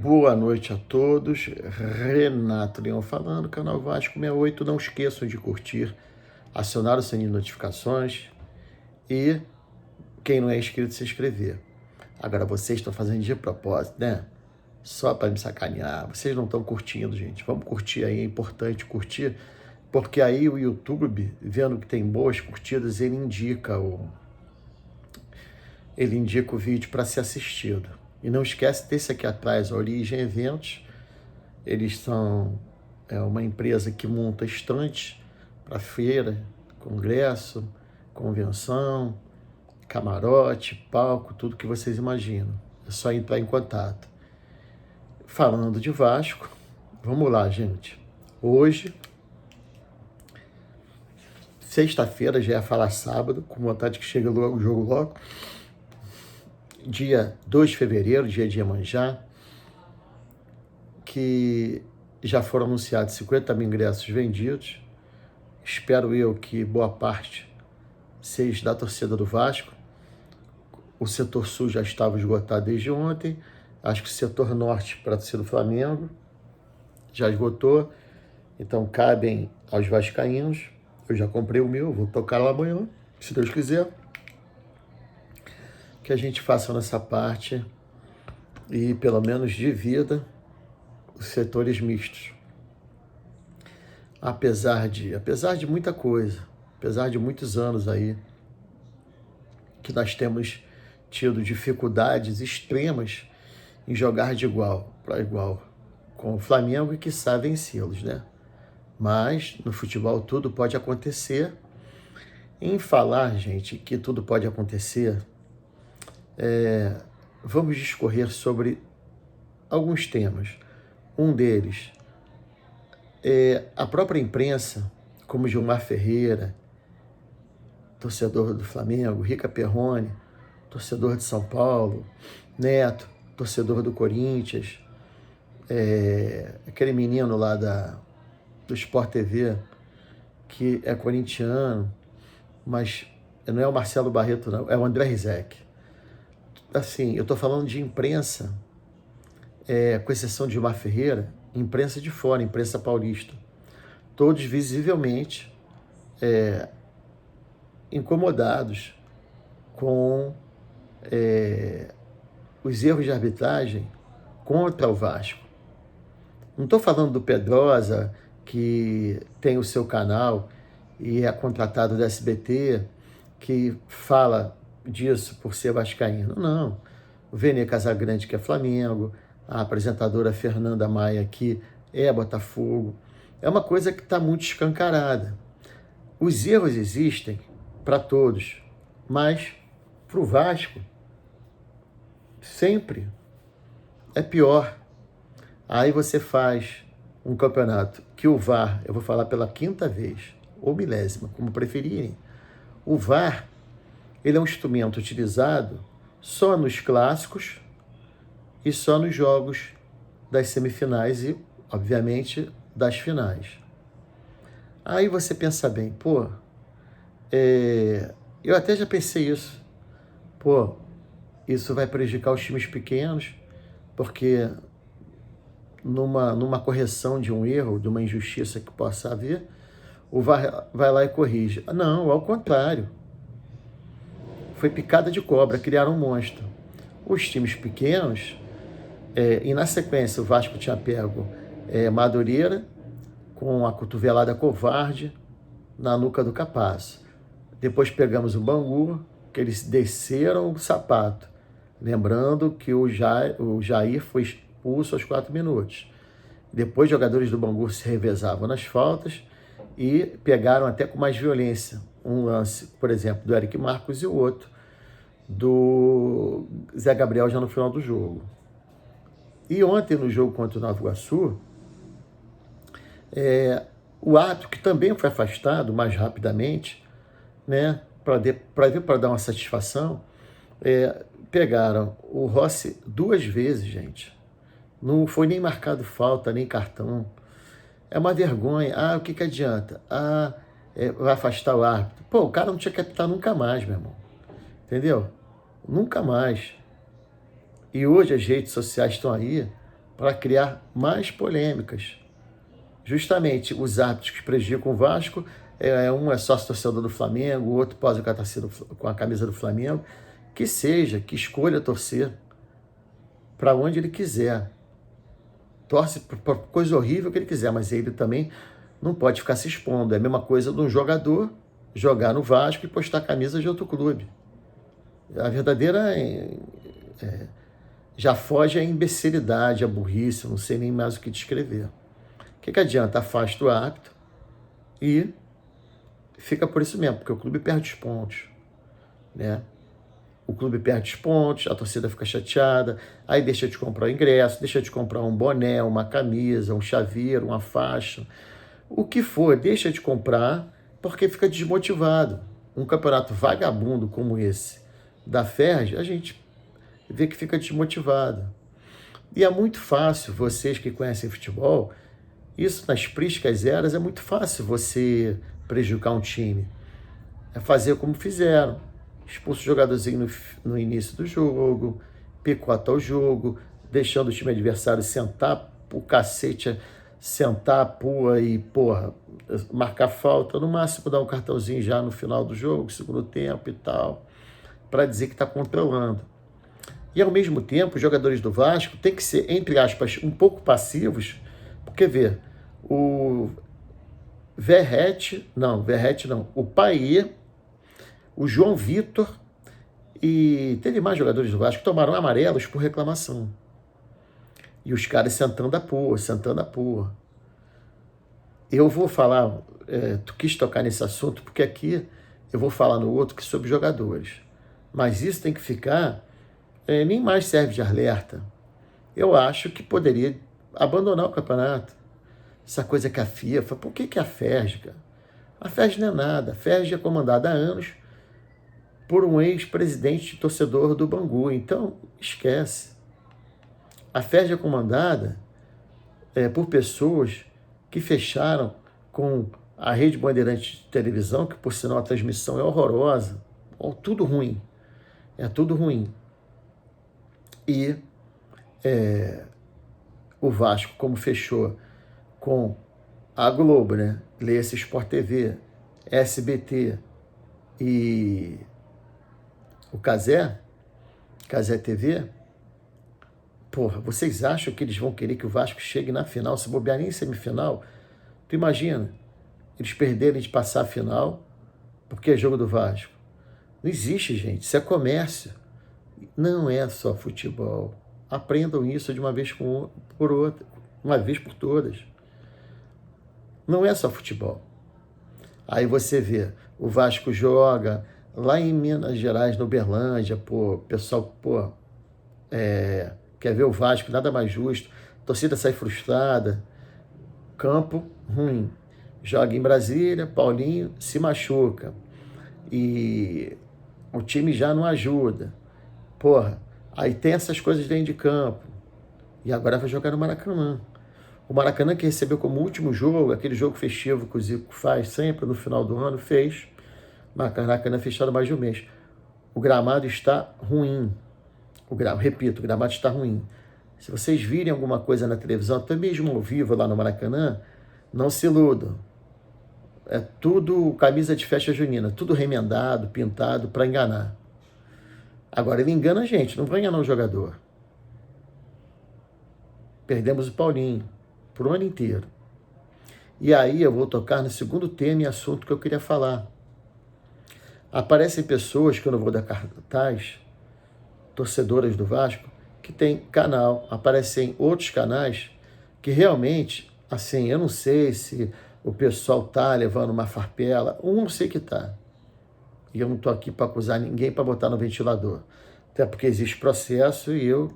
Boa noite a todos, Renato Leão falando, canal Vasco 68, não esqueçam de curtir, acionar o sininho de notificações e quem não é inscrito se inscrever. Agora vocês estão fazendo de propósito, né? Só para me sacanear, vocês não estão curtindo, gente, vamos curtir aí, é importante curtir, porque aí o YouTube, vendo que tem boas curtidas, ele indica o vídeo para ser assistido. E não esquece desse aqui atrás, a Origem Eventos. Eles são uma empresa que monta estantes para feira, congresso, convenção, camarote, palco, tudo que vocês imaginam. É só entrar em contato. Falando de Vasco, vamos lá, gente. Hoje, sexta-feira, já ia falar sábado, com vontade que chega logo o jogo logo. Dia 2 de fevereiro, dia de Iemanjá, que já foram anunciados 50 mil ingressos vendidos. Espero eu que boa parte seja da torcida do Vasco. O setor sul já estava esgotado desde ontem. Acho que o setor norte para a torcida do Flamengo já esgotou. Então cabem aos vascaínos. Eu já comprei o meu, vou tocar lá amanhã, se Deus quiser. Que a gente faça nessa parte e pelo menos divida os setores mistos. Apesar de muita coisa, apesar de muitos anos aí que nós temos tido dificuldades extremas em jogar de igual para igual com o Flamengo e quiçá vencê-los, né? Mas no futebol tudo pode acontecer. Em falar, gente, que tudo pode acontecer, vamos discorrer sobre alguns temas. Um deles é a própria imprensa, como Gilmar Ferreira, torcedor do Flamengo, Rica Perrone, torcedor de São Paulo, Neto, torcedor do Corinthians, aquele menino lá do Sport TV, que é corintiano, mas não é o Marcelo Barreto, não, é o André Rizek. Assim, eu estou falando de imprensa, com exceção de Gilmar Ferreira, imprensa de fora, imprensa paulista. Todos visivelmente incomodados com os erros de arbitragem contra o Vasco. Não estou falando do Pedrosa, que tem o seu canal e é contratado da SBT, que fala disso por ser vascaíno. Não. O Vene Casagrande, que é Flamengo, a apresentadora Fernanda Maia, que é Botafogo. É uma coisa que está muito escancarada. Os erros existem para todos, mas para o Vasco sempre é pior. Aí você faz um campeonato que o VAR, eu vou falar pela 5ª vez, ou milésima, como preferirem, o VAR, ele é um instrumento utilizado só nos clássicos e só nos jogos das semifinais e, obviamente, das finais. Aí você pensa bem, eu até já pensei isso. Isso vai prejudicar os times pequenos, porque numa correção de um erro, de uma injustiça que possa haver, o VAR vai lá e corrige. Não, ao contrário. Foi picada de cobra, criaram um monstro. Os times pequenos, e na sequência o Vasco tinha pego Madureira com a cotovelada covarde na nuca do Capasso. Depois pegamos o Bangu, que eles desceram o sapato. Lembrando que o Jair foi expulso aos 4 minutos. Depois, jogadores do Bangu se revezavam nas faltas e pegaram até com mais violência. Um lance, por exemplo, do Eric Marcos e o outro do Zé Gabriel já no final do jogo. E ontem, no jogo contra o Nova Iguaçu, o árbitro, que também foi afastado mais rapidamente, né, para dar uma satisfação, pegaram o Rossi 2 vezes, gente. Não foi nem marcado falta, nem cartão. É uma vergonha. O que adianta? Vai afastar o árbitro. O cara não tinha que apitar nunca mais, meu irmão. Entendeu? Nunca mais. E hoje as redes sociais estão aí para criar mais polêmicas. Justamente os árbitros que prejudicam o Vasco, um é sócio torcedor do Flamengo, o outro posa com a camisa do Flamengo, que que escolha torcer para onde ele quiser. Torce por coisa horrível que ele quiser, mas ele também não pode ficar se expondo. É a mesma coisa de um jogador jogar no Vasco e postar camisa de outro clube. A verdadeira já foge a imbecilidade, a burrice, não sei nem mais o que descrever. O que adianta? Afasta o árbitro e fica por isso mesmo, porque o clube perde os pontos, né? O clube perde os pontos, a torcida fica chateada, aí deixa de comprar o ingresso, deixa de comprar um boné, uma camisa, um chaveiro, uma faixa, o que for, deixa de comprar porque fica desmotivado. Um campeonato vagabundo como esse da FERJ, a gente vê que fica desmotivado. E é muito fácil, vocês que conhecem futebol, isso nas priscas eras, é muito fácil você prejudicar um time. É fazer como fizeram. Expulsa o jogadorzinho no início do jogo, picota o jogo, deixando o time adversário sentar o cacete, sentar, pua e, porra, marcar falta, no máximo dar um cartãozinho já no final do jogo, segundo tempo e tal, para dizer que está controlando. E, ao mesmo tempo, os jogadores do Vasco têm que ser, entre aspas, um pouco passivos, porque, vê, o Verrete não, o Payet, o João Vitor e teve mais jogadores do Vasco que tomaram amarelos por reclamação. E os caras sentando a porra. Eu vou falar, tu quis tocar nesse assunto, porque aqui eu vou falar no outro que sobre jogadores. Mas isso tem que ficar, nem mais serve de alerta. Eu acho que poderia abandonar o campeonato. Essa coisa que a FIFA, por que a FERJ, cara? A FERJ não é nada. A FERJ é comandada há anos por um ex-presidente torcedor do Bangu. Então, esquece. A FERJ é comandada por pessoas que fecharam com a Rede Bandeirantes de televisão, que, por sinal, a transmissão é horrorosa. Tudo ruim. É tudo ruim. E o Vasco, como fechou com a Globo, né? Lê-se Sport TV, SBT e o Cazé TV, porra, vocês acham que eles vão querer que o Vasco chegue na final, se bobear nem em semifinal? Tu imagina, eles perderem de passar a final porque é jogo do Vasco. Não existe, gente, isso é comércio. Não é só futebol. Aprendam isso de uma vez uma vez por todas. Não é só futebol. Aí você vê, o Vasco joga lá em Minas Gerais, no Uberlândia, pô, pessoal, pô, quer ver o Vasco, nada mais justo, a torcida sai frustrada, campo ruim. Joga em Brasília, Paulinho se machuca e o time já não ajuda. Porra, aí tem essas coisas dentro de campo. E agora vai jogar no Maracanã. O Maracanã, que recebeu como último jogo, aquele jogo festivo que o Zico faz sempre no final do ano, fez. Maracanã fechado mais de um mês. O gramado está ruim. Repito, o gramado está ruim. Se vocês virem alguma coisa na televisão, até mesmo ao vivo lá no Maracanã, não se iludam. É tudo camisa de festa junina, tudo remendado, pintado para enganar. Agora ele engana a gente, não vai enganar o jogador. Perdemos o Paulinho por um ano inteiro. E aí eu vou tocar no segundo tema e assunto que eu queria falar. Aparecem pessoas, que eu não vou dar cartaz, torcedoras do Vasco, que tem canal, aparecem outros canais que realmente, assim, eu não sei se o pessoal tá levando uma farpela, eu sei que tá. E eu não tô aqui para acusar ninguém para botar no ventilador. Até porque existe processo e eu,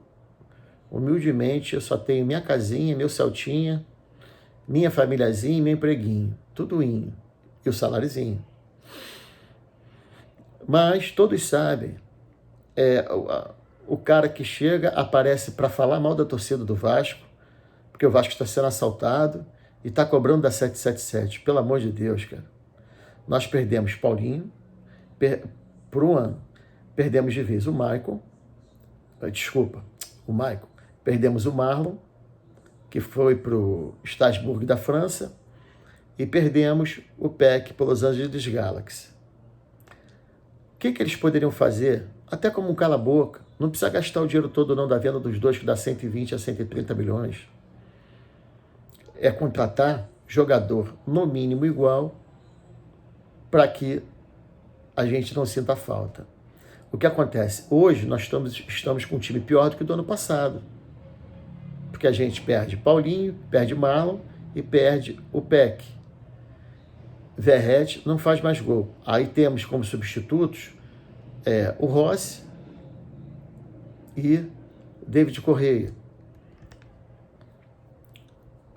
humildemente, eu só tenho minha casinha, meu Celtinha, minha famíliazinha e meu empreguinho. Tudo indo. E o saláriozinho. Mas todos sabem, o cara que chega aparece para falar mal da torcida do Vasco, porque o Vasco está sendo assaltado e está cobrando da 777. Pelo amor de Deus, cara. Nós perdemos Paulinho por um ano. Perdemos de vez o Michael. Perdemos o Marlon que foi para o Strasbourg da França, e perdemos o PEC para Los Angeles Galaxy. O que eles poderiam fazer? Até como um cala-boca. Não precisa gastar o dinheiro todo não da venda dos dois, que dá 120 a 130 milhões. É contratar jogador no mínimo igual para que a gente não sinta falta. O que acontece? Hoje nós estamos com um time pior do que o do ano passado. Porque a gente perde Paulinho, perde Marlon e perde o Peck. Verratti não faz mais gol. Aí temos como substitutos o Rossi e David Correia.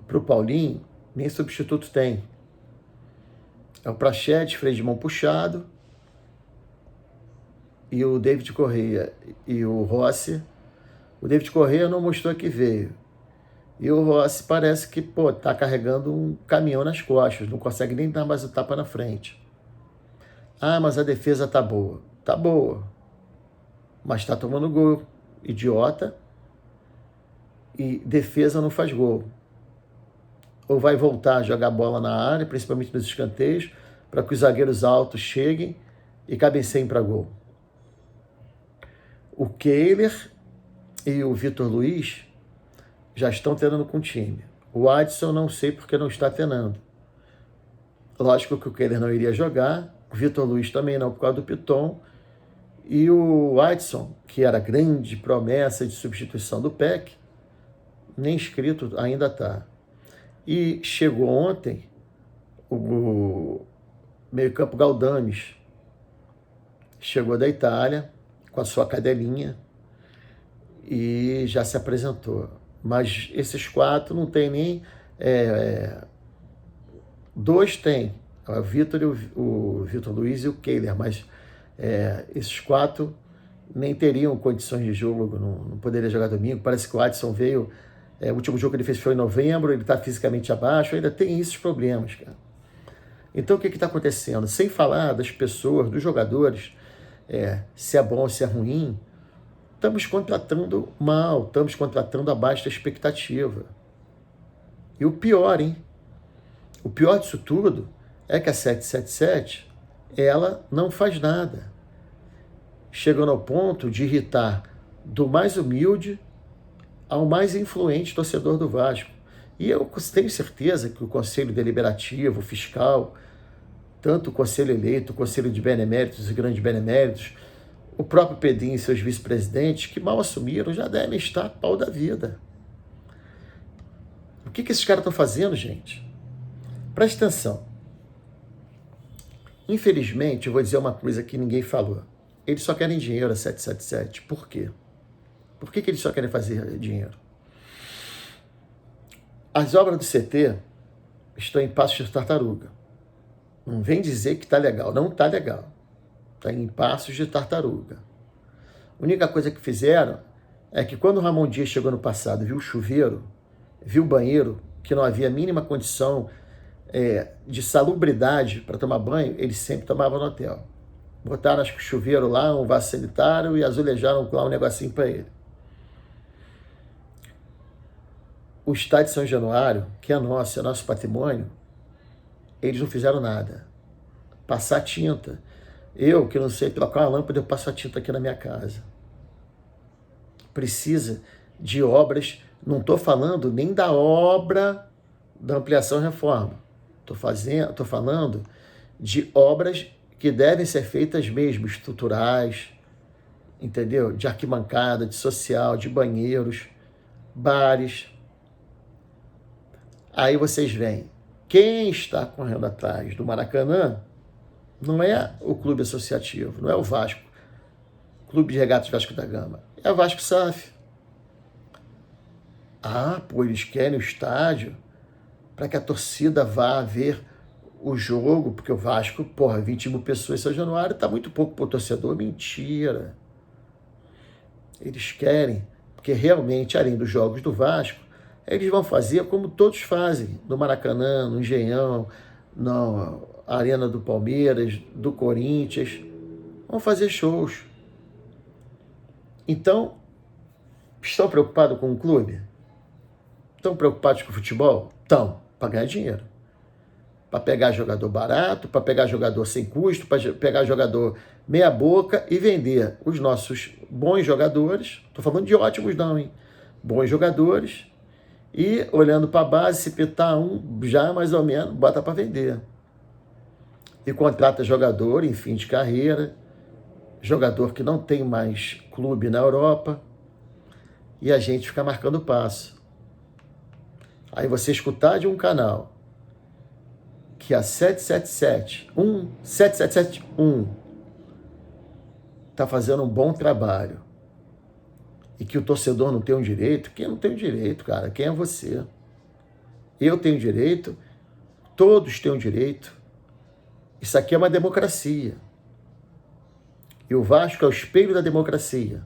Para o Paulinho, nem substituto tem. É o Prachete, freio de mão puxado, e o David Correia e o Rossi. O David Correia não mostrou que veio. E o Rossi parece que tá carregando um caminhão nas costas, não consegue nem dar mais o tapa na frente. Ah, mas a defesa tá boa. Tá boa. Mas tá tomando gol. Idiota. E defesa não faz gol. Ou vai voltar a jogar bola na área, principalmente nos escanteios, para que os zagueiros altos cheguem e cabeceiem para gol. O Kehler e o Vitor Luiz já estão treinando com o time. O Adson não sei porque não está treinando. Lógico que o Kehler não iria jogar, o Vitor Luiz também não, por causa do Piton. E o Adson, que era grande promessa de substituição do Peck, nem inscrito ainda está. E chegou ontem o meio-campo Galdames. Chegou da Itália com a sua cadelinha e já se apresentou. Mas esses 4 não tem nem... 2 tem, o Vitor Luiz e o Kehler, mas esses 4 nem teriam condições de jogo, não poderia jogar domingo. Parece que o Adson veio... o último jogo que ele fez foi em novembro, ele está fisicamente abaixo, ainda tem esses problemas, cara. Então o que está acontecendo? Sem falar das pessoas, dos jogadores, se é bom ou se é ruim, estamos contratando mal, estamos contratando abaixo da expectativa. E o pior, hein? O pior disso tudo é que a 777, ela não faz nada. Chegando ao ponto de irritar do mais humilde ao mais influente torcedor do Vasco. E eu tenho certeza que o Conselho Deliberativo, Fiscal, tanto o Conselho Eleito, o Conselho de Beneméritos e Grandes Beneméritos, o próprio Pedrinho e seus vice-presidentes, que mal assumiram, já devem estar pau da vida. O que esses caras estão fazendo, gente? Presta atenção. Infelizmente, eu vou dizer uma coisa que ninguém falou. Eles só querem dinheiro, a 777. Por quê? Por que eles só querem fazer dinheiro? As obras do CT estão em passos de tartaruga. Não vem dizer que está legal. Não está legal. Está em passos de tartaruga. A única coisa que fizeram é que quando o Ramon Dias chegou no passado, viu o chuveiro, viu o banheiro, que não havia a mínima condição de salubridade para tomar banho, ele sempre tomava no hotel. Botaram, acho que o chuveiro lá, um vaso sanitário e azulejaram lá um negocinho para ele. O estádio São Januário, que é nosso, é nosso patrimônio, eles não fizeram nada. Passar tinta. Eu, que não sei trocar uma lâmpada, eu passo a tinta aqui na minha casa. Precisa de obras, não estou falando nem da obra da ampliação e reforma. Estou falando de obras que devem ser feitas mesmo, estruturais, entendeu? De arquibancada, de social, de banheiros, bares. Aí vocês veem, quem está correndo atrás do Maracanã não é o clube associativo, não é o Vasco, Clube de Regatas Vasco da Gama, é a Vasco SAF. Eles querem o estádio para que a torcida vá ver o jogo, porque o Vasco, 20 mil pessoas em São Januário, está muito pouco para o torcedor. Mentira. Eles querem, porque realmente, além dos jogos do Vasco, eles vão fazer como todos fazem, no Maracanã, no Engenhão, na Arena do Palmeiras, do Corinthians. Vão fazer shows. Então, estão preocupados com o clube? Estão preocupados com o futebol? Estão, para ganhar dinheiro. Para pegar jogador barato, para pegar jogador sem custo, para pegar jogador meia boca e vender os nossos bons jogadores. Estou falando de ótimos não, hein? Bons jogadores. E olhando para a base, se pitar um, já mais ou menos, bota para vender. E contrata jogador em fim de carreira, jogador que não tem mais clube na Europa, e a gente fica marcando passo. Aí você escutar de um canal que a 7771 está fazendo um bom trabalho e que o torcedor não tem um direito, quem não tem um direito, cara? Quem é você? Eu tenho direito, todos têm um direito. Isso aqui é uma democracia. E o Vasco é o espelho da democracia,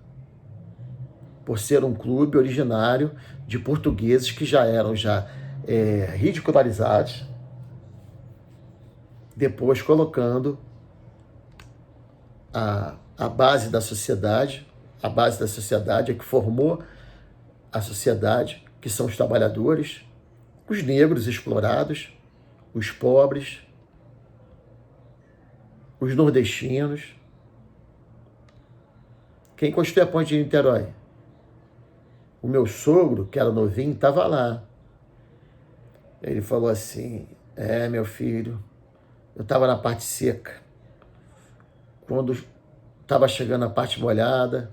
por ser um clube originário de portugueses que já eram ridicularizados, depois colocando a base da sociedade. A base da sociedade é que formou a sociedade, que são os trabalhadores, os negros explorados, os pobres, os nordestinos. Quem construiu a ponte de Niterói? O meu sogro, que era novinho, estava lá. Ele falou assim, meu filho, eu estava na parte seca. Quando estava chegando a parte molhada,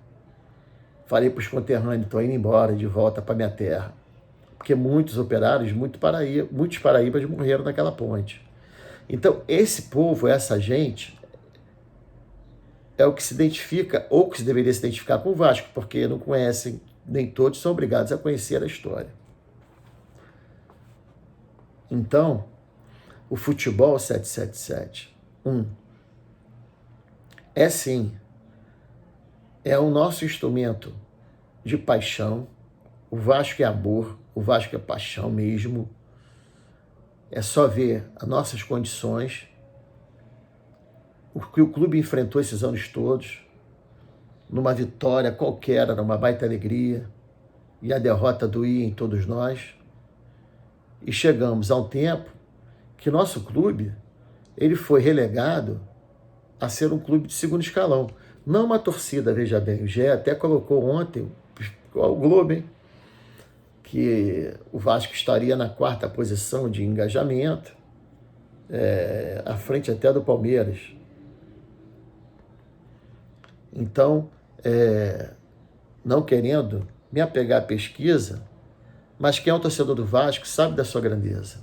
falei para os conterrâneos, estou indo embora, de volta para minha terra. Porque muitos operários, muitos paraíbas morreram naquela ponte. Então, esse povo, essa gente, é o que se identifica, ou que se deveria se identificar com o Vasco, porque não conhecem, nem todos são obrigados a conhecer a história. Então, o futebol 777-1 é sim, é o nosso instrumento de paixão. O Vasco é amor, o Vasco é paixão mesmo. É só ver as nossas condições, o que o clube enfrentou esses anos todos, numa vitória qualquer, era uma baita alegria, e a derrota doía em todos nós. E chegamos a um tempo que nosso clube, ele foi relegado a ser um clube de segundo escalão. Não uma torcida, veja bem, o GE até colocou ontem, o Globo, hein, que o Vasco estaria na 4ª posição de engajamento, à frente até do Palmeiras. Então, não querendo me apegar à pesquisa, mas quem é um torcedor do Vasco sabe da sua grandeza.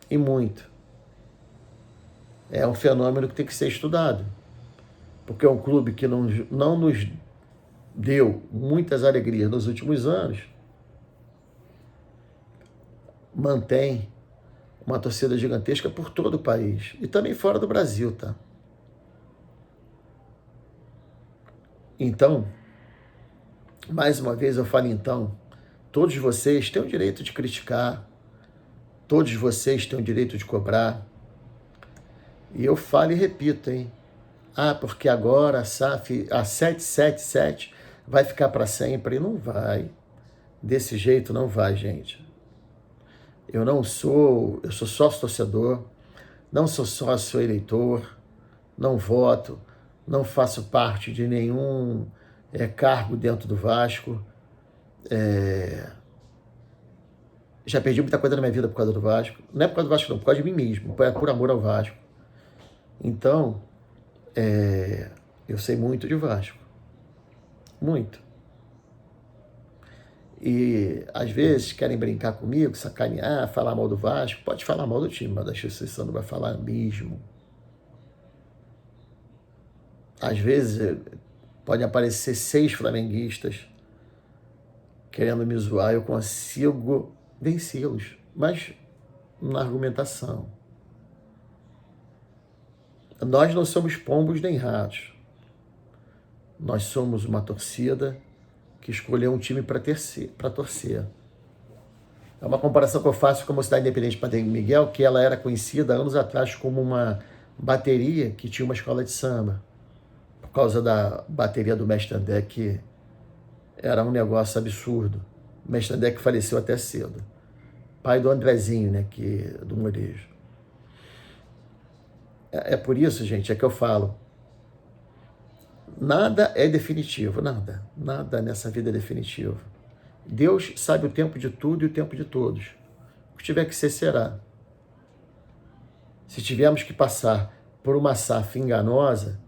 E muito. É um fenômeno que tem que ser estudado. Porque é um clube que não nos deu muitas alegrias nos últimos anos, mantém uma torcida gigantesca por todo o país. E também fora do Brasil, tá? Então, mais uma vez eu falo então, todos vocês têm o direito de criticar, todos vocês têm o direito de cobrar. E eu falo e repito, hein? Porque agora a SAF, a 777 vai ficar para sempre. E não vai. Desse jeito não vai, gente. Eu sou sócio torcedor, não sou sócio eleitor, não voto, não faço parte de nenhum cargo dentro do Vasco. Já perdi muita coisa na minha vida por causa do Vasco. Não é por causa do Vasco, não, por causa de mim mesmo, por amor ao Vasco. Então, eu sei muito de Vasco. Muito. E, às vezes, querem brincar comigo, sacanear, falar mal do Vasco. Pode falar mal do time, mas da instituição não vai falar mesmo. Às vezes, podem aparecer 6 flamenguistas querendo me zoar, eu consigo vencê-los, mas na argumentação. Nós não somos pombos nem ratos. Nós somos uma torcida que escolheu um time para torcer. É uma comparação que eu faço com a Mocidade Independente Padre Miguel, que ela era conhecida anos atrás como uma bateria que tinha uma escola de samba, por causa da bateria do Mestre André, que era um negócio absurdo. O mestre André que faleceu até cedo. Pai do Andrezinho, né, do Morejo. É por isso, gente, é que eu falo. Nada é definitivo, nada. Nada nessa vida é definitivo. Deus sabe o tempo de tudo e o tempo de todos. O que tiver que ser, será. Se tivermos que passar por uma SAF enganosa,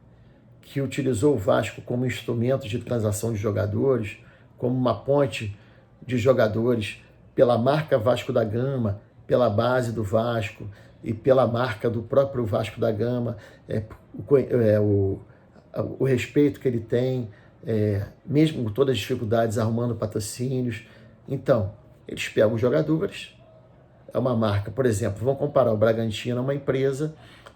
que utilizou o Vasco como instrumento de transação de jogadores, como uma ponte de jogadores pela marca Vasco da Gama, pela base do Vasco e pela marca do próprio Vasco da Gama, o respeito que ele tem, mesmo com todas as dificuldades, arrumando patrocínios. Então, eles pegam os jogadores, é uma marca, por exemplo, vamos comparar o Bragantino a uma empresa,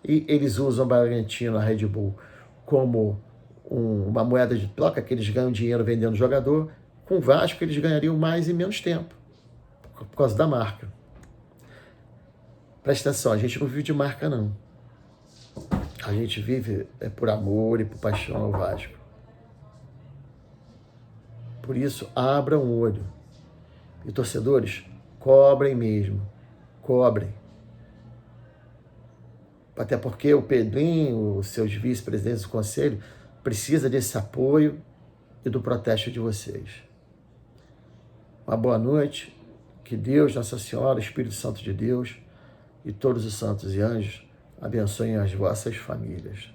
e eles usam o Bragantino, a Red Bull, como uma moeda de troca, que eles ganham dinheiro vendendo jogador. Com o Vasco, eles ganhariam mais em menos tempo, por causa da marca. Presta atenção, a gente não vive de marca, não. A gente vive por amor e por paixão ao Vasco. Por isso, abram o olho. E torcedores, cobrem mesmo. Cobrem. Até porque o Pedrinho, os seus vice-presidentes do conselho, precisa desse apoio e do protesto de vocês. Uma boa noite. Que Deus, Nossa Senhora, Espírito Santo de Deus e todos os santos e anjos abençoem as vossas famílias.